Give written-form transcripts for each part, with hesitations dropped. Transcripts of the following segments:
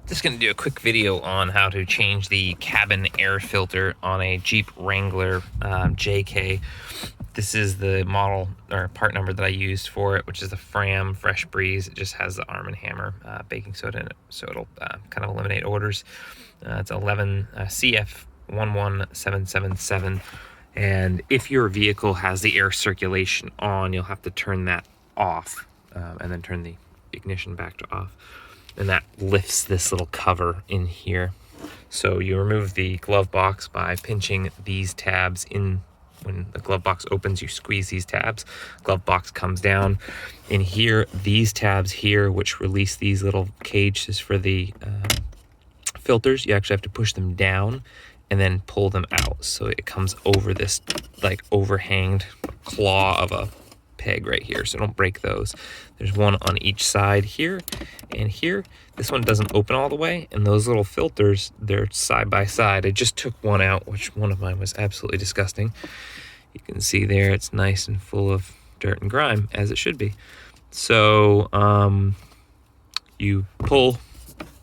Just going to do a quick video on how to change the cabin air filter on a Jeep Wrangler JK. This is the model or part number that I used for it, which is the Fram Fresh Breeze. It just has the Arm & Hammer baking soda in it, so it'll kind of eliminate odors. It's 11 CF11777. And if your vehicle has the air circulation on, you'll have to turn that off and then turn the ignition back to off. And that lifts this little cover in here. So you remove the glove box by pinching these tabs in. When the glove box opens, you squeeze these tabs. Glove box comes down. In here, these tabs here, which release these little cages for the filters, you actually have to push them down and then pull them out. So it comes over this like overhanged claw of a peg right here, so don't break those. There's one on each side here and here. This one doesn't open all the way, and those little filters, they're side by side. I just took one out, which one of mine was absolutely disgusting. You can see there it's nice and full of dirt and grime, as it should be. So you pull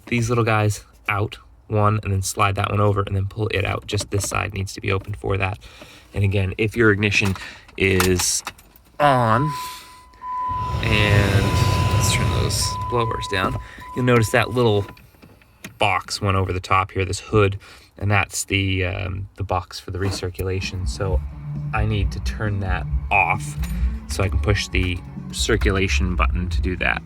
these little guys out, one, and then slide that one over and then pull it out. Just this side needs to be open for that. And again, if your ignition is on, and let's turn those blowers down, you'll notice that little box went over the top here, this hood, and that's the box for the recirculation. So I need to turn that off so I can push the circulation button to do that,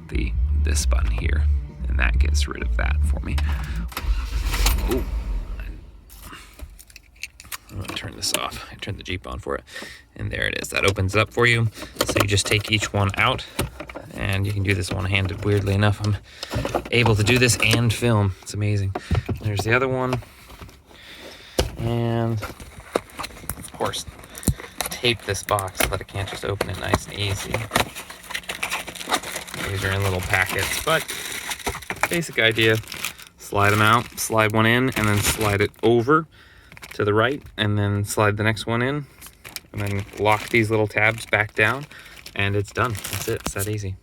this button here, and that gets rid of that for me. Ooh. I'm gonna turn this off. I turned the Jeep on for it, and there it is. That opens it up for you. So you just take each one out, and you can do this one-handed. Weirdly enough, I'm able to do this and film. It's amazing. There's the other one, and of course, tape this box so that it can't just open it nice and easy. These are in little packets, but basic idea: slide them out, slide one in, and then slide it over to the right, and then slide the next one in, and then lock these little tabs back down, and it's done. That's it. It's that easy.